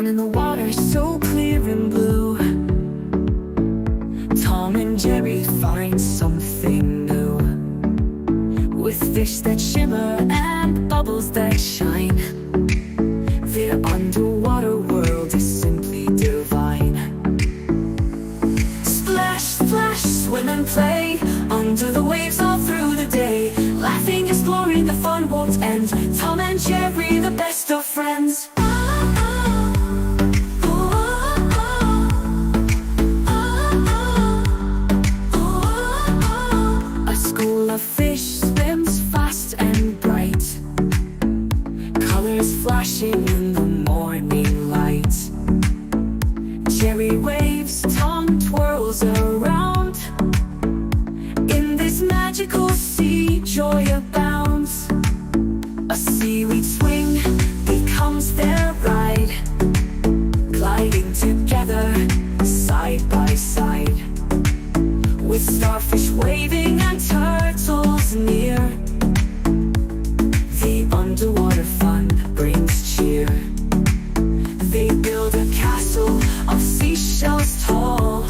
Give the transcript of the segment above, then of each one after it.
in the water so clear and blue. Tom and Jerry find something new, with fish that shimmer and bubbles that shine. Their underwater world is simply divine. Splash, splash, swim and play under the waves all through the day. Laughing, exploring, the fun won't end. Tom and Jerry, the best of friends. A school of fish swims fast and bright, colors flashing in the morning light. Jerry waves, Tom twirls around. In this magical sea, joy abounds. A seaweed swing becomes their ride, gliding together side by side, with starfish waving and turtles near. The underwater fun brings cheer. They build a castle of seashells tall,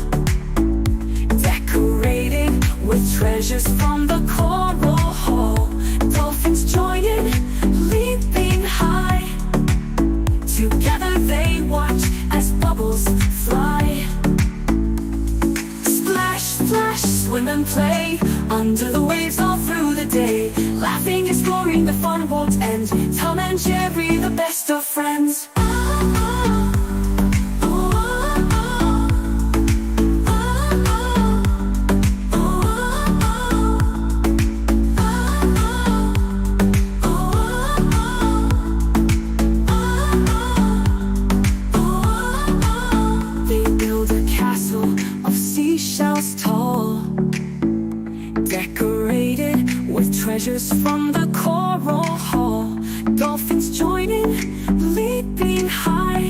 decorated with treasures from the coral hall. Dolphins join in, leaping high. Together they watch as bubbles fly. Splash, splash, swim and play under the waves all through the day. Laughing, exploring, the fun won't end. Tom and Jerry, the best of friends. They build a castle of seashells tall, decorated with treasures from the coral hall. Dolphins join in, leaping high.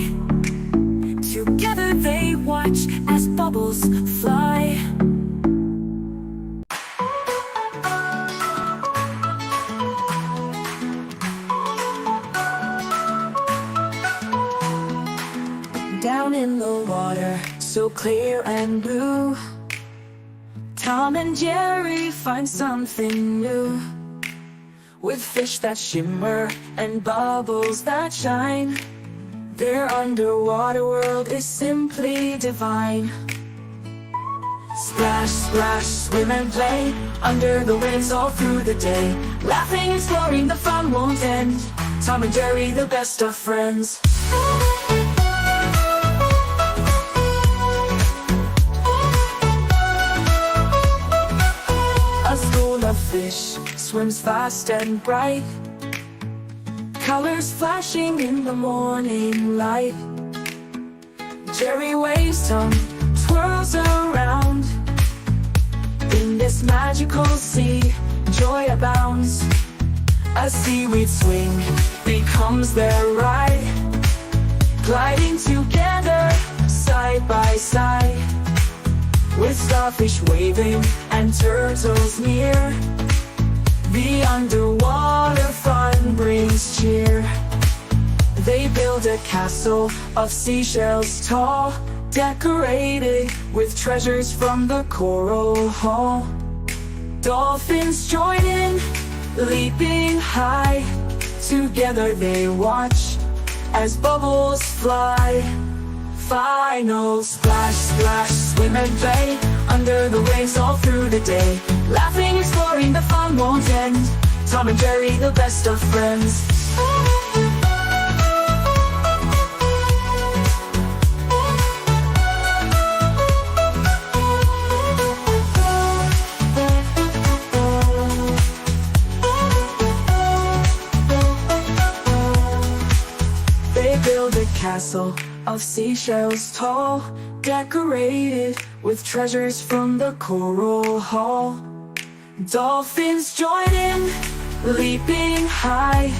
Together they watch as bubbles fly. Down in the water, so clear and blue, Tom and Jerry find something new, with fish that shimmer and bubbles that shine. Their underwater world is simply divine. Splash, splash, swim and play under the waves all through the day. Laughing, exploring, the fun won't end. Tom and Jerry, the best of friends. A school of fish swims fast and bright, colors flashing in the morning light. Jerry waves, Tom twirls around. In this magical sea, joy abounds. A seaweed swing becomes their ride, gliding together side by side, with starfish waving and turtles near. The underwater fun brings cheer. They build a castle of seashells tall, decorated with treasures from the coral hall. Dolphins join in, leaping high. Together they watch as bubbles fly. Final splash, splash, swim and play under the waves all through the day. Laughing, exploring, the fun won't end. Tom and Jerry, the best of friends. They build a castle of seashells tall, decorated with treasures from the coral hall. Dolphins join in, leaping high.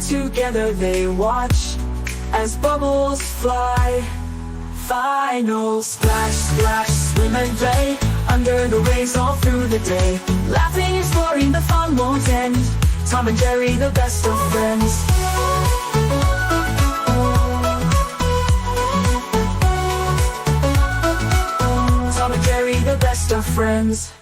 Together they watch as bubbles fly. Final splash, splash, swim and play under the waves all through the day. Laughing, exploring, the fun won't end. Tom and Jerry, the best of friends. of friends.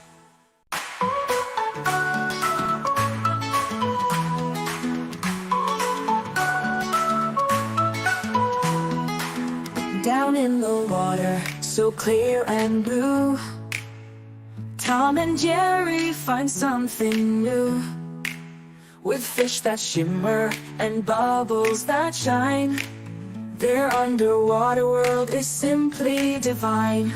Down in the water, so clear and blue, Tom and Jerry find something new. With fish that shimmer and bubbles that shine, their underwater world is simply divine.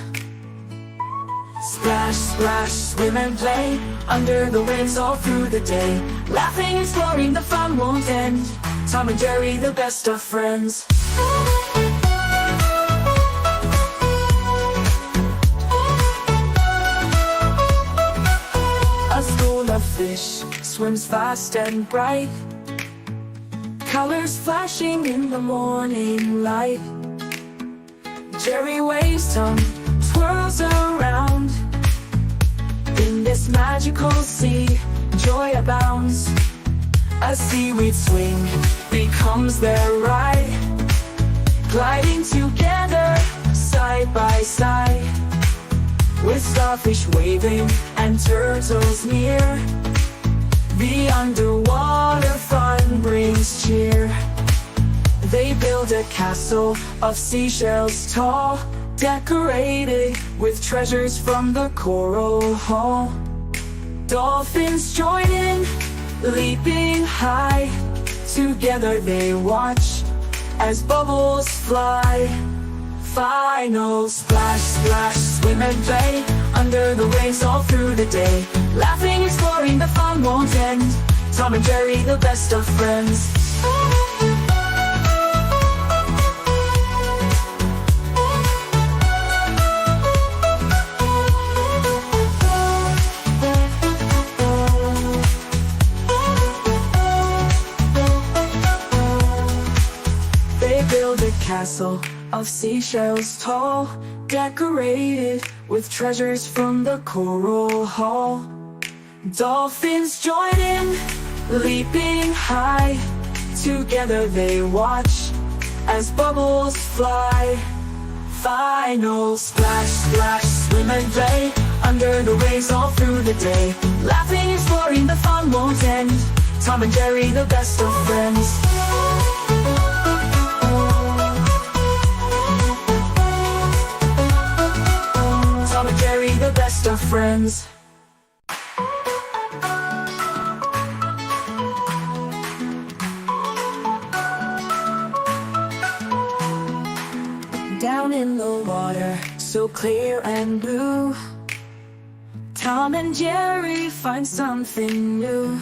Splash, splash, swim and play, under the waves all through the day, laughing, exploring, the fun won't end. Tom and Jerry, the best of friends. A school of fish swims fast and bright, colors flashing in the morning light. Jerry waves, Tom twirls around. In this magical sea, joy abounds. A seaweed swing becomes their ride, gliding together side by side. With starfish waving and turtles near, the underwater fun brings cheer. They build a castle of seashells tall, decorated with treasures from the coral hall. Dolphins join in, leaping high. Together they watch as bubbles fly. Final splash, splash, swim and play, under the waves all through the day, laughing, exploring, the fun won't end. Tom and Jerry, the best of friends. They build a castle of seashells tall, decorated with treasures from the coral hall. Dolphins join in, leaping high. Together they watch as bubbles fly. Final splash, splash, swim and play, under the waves all through the day, laughing, exploring, the fun won't end. Tom and Jerry, the best of friends. Tom and Jerry, the best of friends. Down in the water, so clear and blue, Tom and Jerry find something new.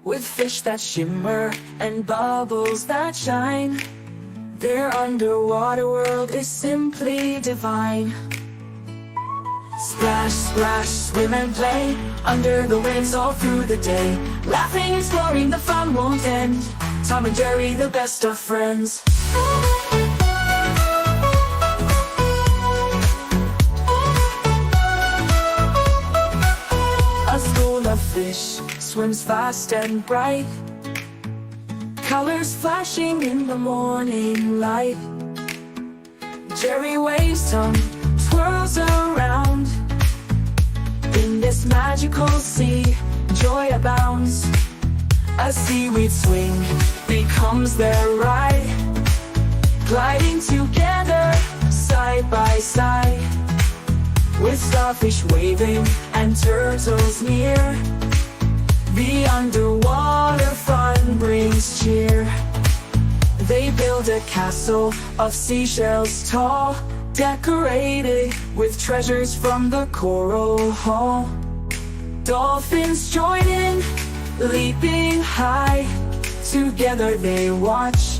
With fish that shimmer and bubbles that shine, their underwater world is simply divine. Splash, splash, swim and play, under the waves all through the day, laughing, exploring, the fun won't end. Tom and Jerry, the best of friends. A school of fish swims fast and bright, colors flashing in the morning light. Jerry waves, Tom twirls around. In this magical sea, joy abounds. A seaweed swing becomes their ride, gliding together side by side. With starfish waving and turtles near, the underwater fun brings cheer. They build a castle of seashells tall, decorated with treasures from the coral hall. Dolphins join in, leaping high. Together they watch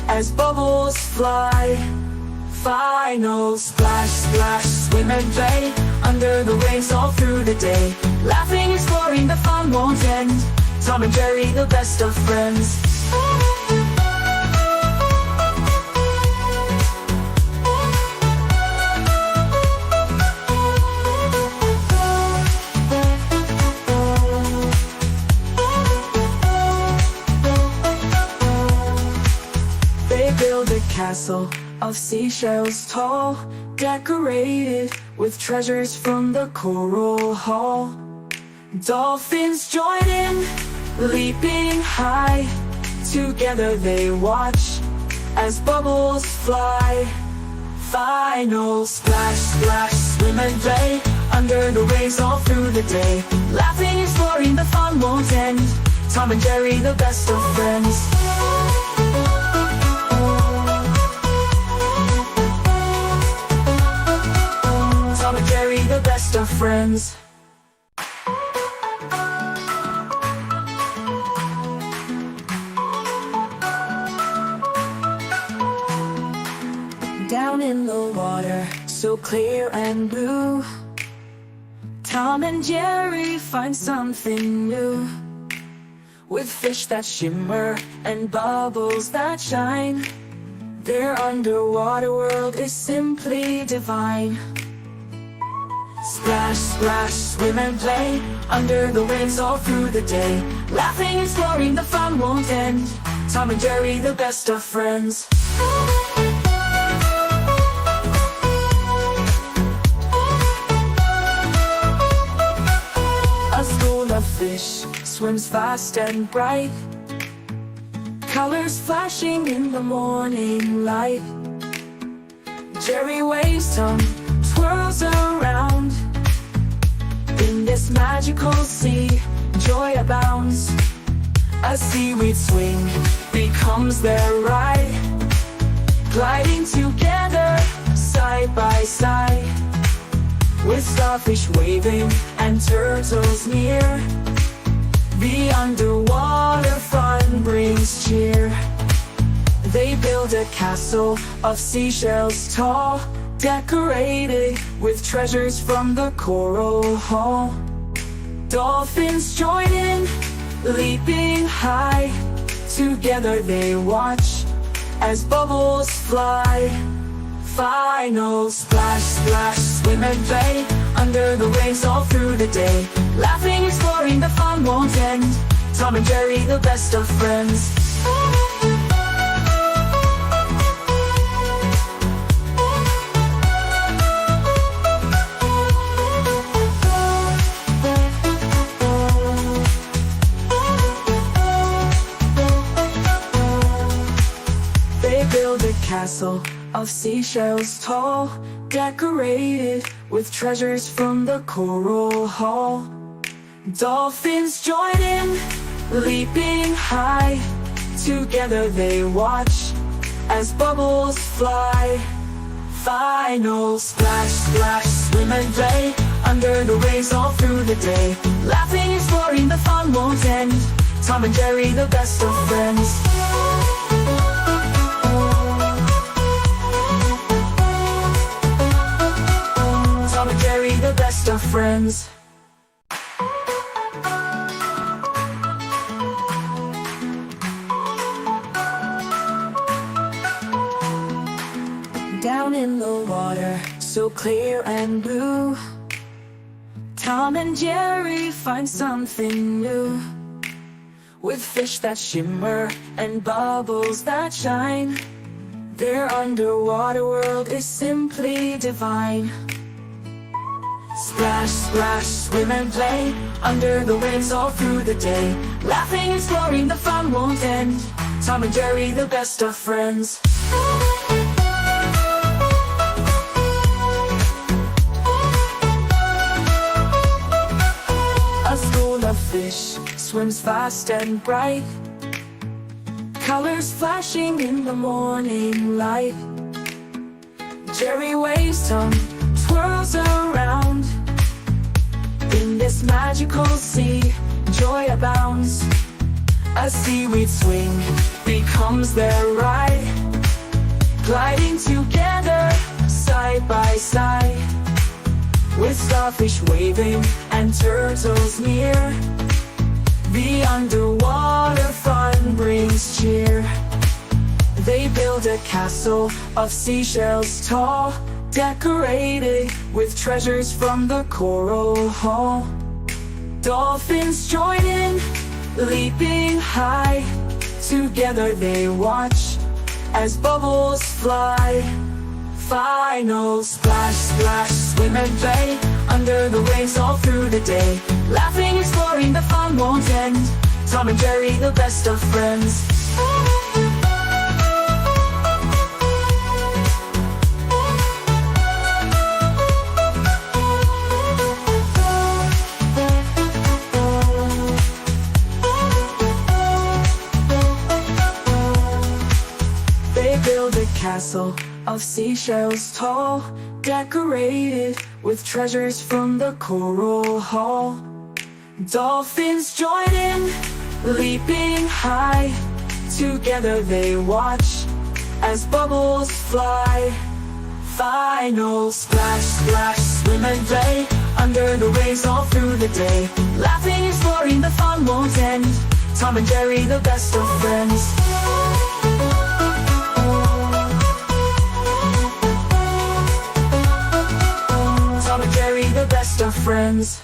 as bubbles fly. Final splash, splash, swim and play, under the waves all through the day, laughing, exploring, the fun won't end. Tom and Jerry, the best of friends. They build a castle of seashells tall, decorated with treasures from the coral hall. Dolphins join in, leaping high. Together they watch as bubbles fly. Final splash, splash, swim and play under the waves all through the day. Laughing, exploring, the fun won't end. Tom and Jerry, the best of friends. Tom and Jerry, the best of friends. Down in the water, so clear and blue, Tom and Jerry find something new. With fish that shimmer and bubbles that shine, their underwater world is simply divine. Splash, splash, swim and play under the waves all through the day. Laughing, exploring, the fun won't end. Tom and Jerry, the best of friends. A school of fish swims fast and bright, colors flashing in the morning light. Jerry waves, Tom twirls around. In this magical sea, joy abounds. A seaweed swing becomes their ride, gliding together side by side. With starfish waving and turtles near, the underwater fun brings cheer. They build a castle of seashells tall, decorated with treasures from the coral hall. Dolphins join in, leaping high. Together they watch as bubbles fly. Final splash, splash, swim and play under the waves all through the day. Laughing, exploring, the fun won't end. Tom and Jerry, the best of friends. They build a castle of seashells tall, decorated with treasures from the coral hall. Dolphins join in, leaping high. Together they watch as bubbles fly. Final splash, splash, swim and play under the waves all through the day. Laughing, exploring, the fun won't end. Tom and Jerry, the best of friends. Tom and Jerry, the best of friends. Down in the water, so clear and blue, Tom and Jerry find something new. With fish that shimmer and bubbles that shine, their underwater world is simply divine. Splash, splash, swim and play under the waves all through the day. Laughing, exploring, the fun won't end. Tom and Jerry, the best of friends. A school of fish swims fast and bright, colors flashing in the morning light. Jerry waves, Tom twirls around. In this magical sea, joy abounds. A seaweed swing becomes their ride, gliding together side by side. With starfish waving and turtles near, the underwater fun brings cheer. They build a castle of seashells tall, decorated with treasures from the coral hall. Dolphins join in, leaping high. Together they watch as bubbles fly. Final splash, splash, swim and play under the waves all through the day. Laughing, exploring, the fun won't end. Tom and Jerry, the best of friends. They build a castle of seashells tall, decorated with treasures from the coral hall. Dolphins join in, leaping high. Together they watch as bubbles fly. Final splash, splash, swim and play under the waves all through the day. Laughing, exploring, the fun won't end. Tom and Jerry, the best of friends. Tom and Jerry, the best of friends.